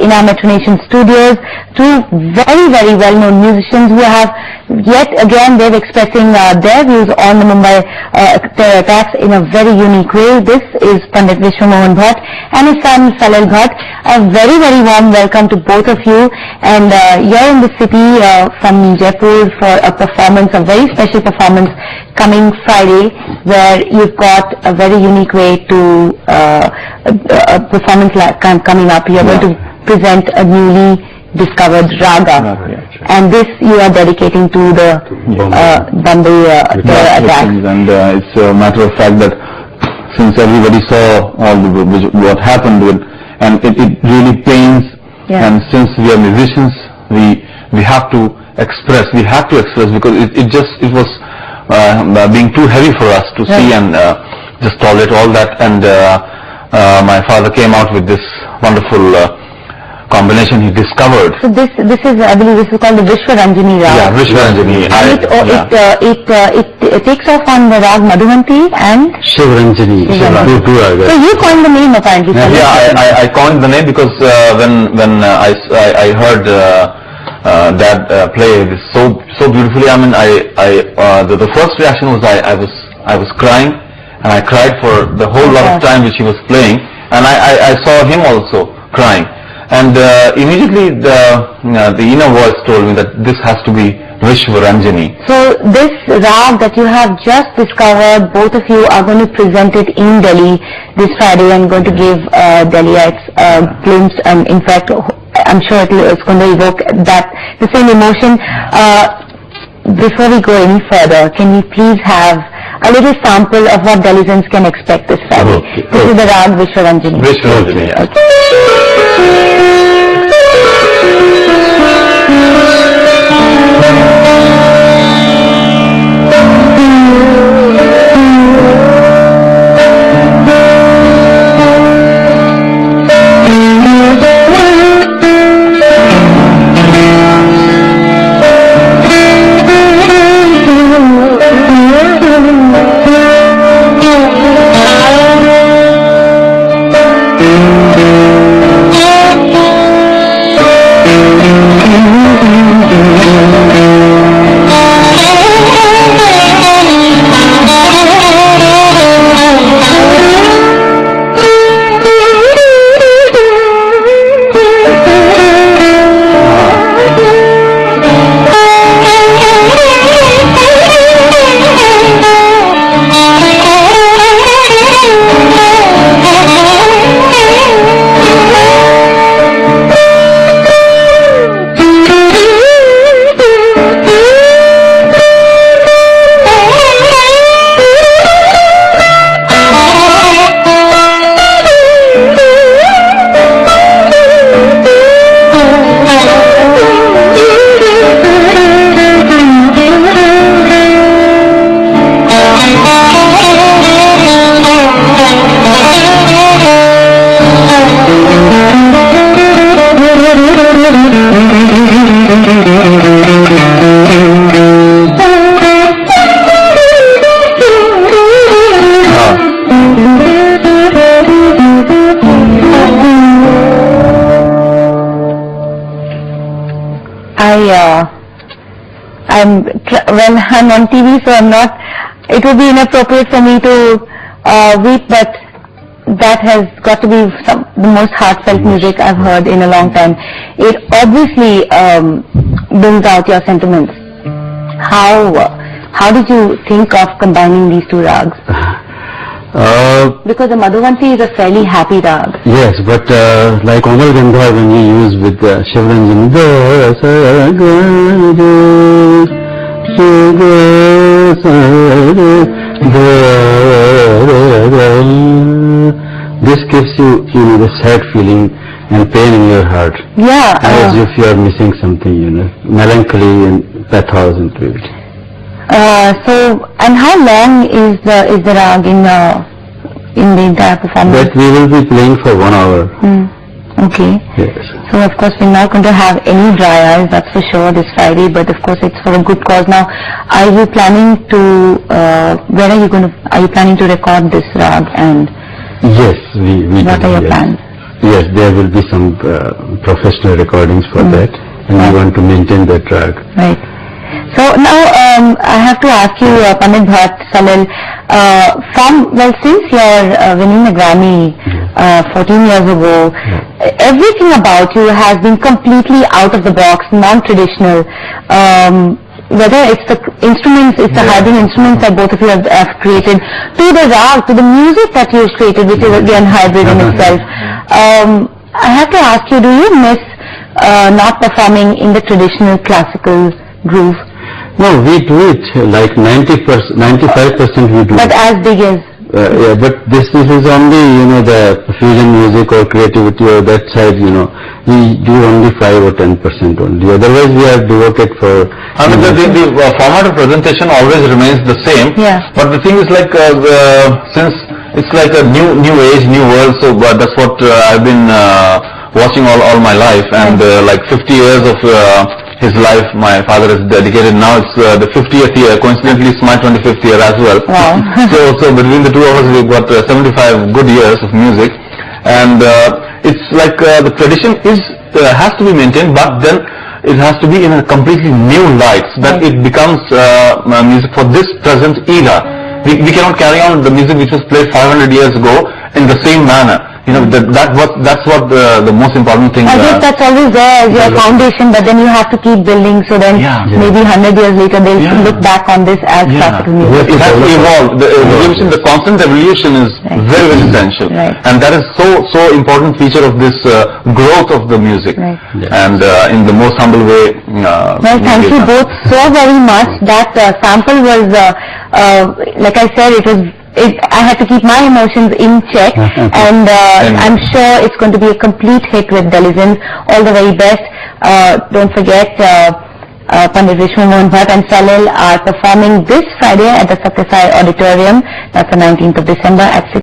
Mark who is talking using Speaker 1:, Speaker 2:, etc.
Speaker 1: in our Metro Nation studios. Two very, very well-known musicians who have yet again they're expressing their views on the Mumbai terror attacks in a very unique way. This is Pandit Vishwamohan Bhatt and his son Salil Bhatt. A very, very warm welcome to both of you, and you're in the city from Jaipur for a performance, a very special performance coming Friday, where you've got a very unique way to a performance coming up. You're going to present a newly discovered raga, and this you are dedicating to the Bombay terror attack.
Speaker 2: And it's a matter of fact that since everybody saw all what happened with, and it really pains, and since we are musicians, we have to express, because it was being too heavy for us to see and just tolerate all that. And my father came out with this wonderful combination he discovered.
Speaker 1: So this is, I believe, this is called the Vishwaranjani Rag.
Speaker 2: Yeah, Vishwaranjani.
Speaker 1: It takes off on the Rag Madhuvanti and
Speaker 2: Shivranjani.
Speaker 1: So you coined the name apparently.
Speaker 2: Yeah, I coined the name because when I heard Dad play this so beautifully. I mean, the first reaction was I was crying, and I cried for the whole lot of time which he was playing, and I saw him also crying, and immediately the inner voice told me that this has to be Vishwaranjani. So
Speaker 1: this rag that you have just discovered, both of you are going to present it in Delhi this Friday and going to give Delhiites a glimpse, and in fact I'm sure it's going to evoke the same emotion. Before we go any further, can we please have a little sample of what Delhiites can expect this Friday? This is the Rag Vishwaranjani.
Speaker 2: Vishwaranjani,
Speaker 1: Well, I'm on TV, so it would be inappropriate for me to weep, but that has got to be the most heartfelt music I've heard in a long time. It obviously brings out your sentiments. How did you think of combining these two rags? Because the Madhuvanti is a fairly happy rag.
Speaker 3: Yes, but like Omal Gandhar, when you use with Shivranjani, this gives you the sad feeling and pain in your heart.
Speaker 1: Yeah.
Speaker 3: As if you are missing something, melancholy and pathos into it.
Speaker 1: So, and how long is the rag in the entire performance?
Speaker 3: That we will be playing for 1 hour.
Speaker 1: Okay.
Speaker 3: Yes.
Speaker 1: So of course we're not going to have any dry eyes, that's for sure, this Friday, but of course it's for a good cause. Now, are you planning to, are you planning to record this rag, and
Speaker 3: yes, we
Speaker 1: what are your
Speaker 3: yes.
Speaker 1: plans?
Speaker 3: Yes, there will be some professional recordings for that, and we want to maintain the track.
Speaker 1: Right. So now I have to ask you, Pandit Bhatt, Salil, since you are winning the Grammy 14 years ago, everything about you has been completely out of the box, non-traditional. Whether it's the instruments, it's the hybrid instruments that both of you have created, to the rag, to the music that you've created, which is again hybrid in itself. I have to ask you, do you miss not performing in the traditional classical groove?
Speaker 3: No, we do it like 95% we do.
Speaker 1: But as big as?
Speaker 3: Yeah, but this is only, the fusion music or creativity or that side, we do only 5 or 10% only. Otherwise, we are devoted for...
Speaker 2: I mean, the format of presentation always remains the same.
Speaker 1: Yeah.
Speaker 2: But the thing is like, since it's like a new age, new world, so that's what I've been watching all my life, and like 50 years of his life my father has dedicated. Now it's the 50th year. Coincidentally, it's my 25th year as well.
Speaker 1: Wow.
Speaker 2: so between the two of us, we've got 75 good years of music, and it's like the tradition has to be maintained, but then it has to be in a completely new light, so that it becomes music for this present era. We cannot carry on the music which was played 500 years ago in the same manner. That's what the most important thing.
Speaker 1: I guess that's always there as your foundation, but then you have to keep building, so then maybe 100 years later they'll look back on this as classical music.
Speaker 2: It has to evolve. The constant evolution is very, very essential, and that is so important feature of this growth of the music. And in the most humble way.
Speaker 1: Well, thank you both so very much. That sample was, like I said, I had to keep my emotions in check, and I'm sure it's going to be a complete hit with Diligence. All the very best. Don't forget, Pandit Vishwamohan Bhatt and Salil are performing this Friday at the Satyasai Auditorium. That's the 19th of December at 6.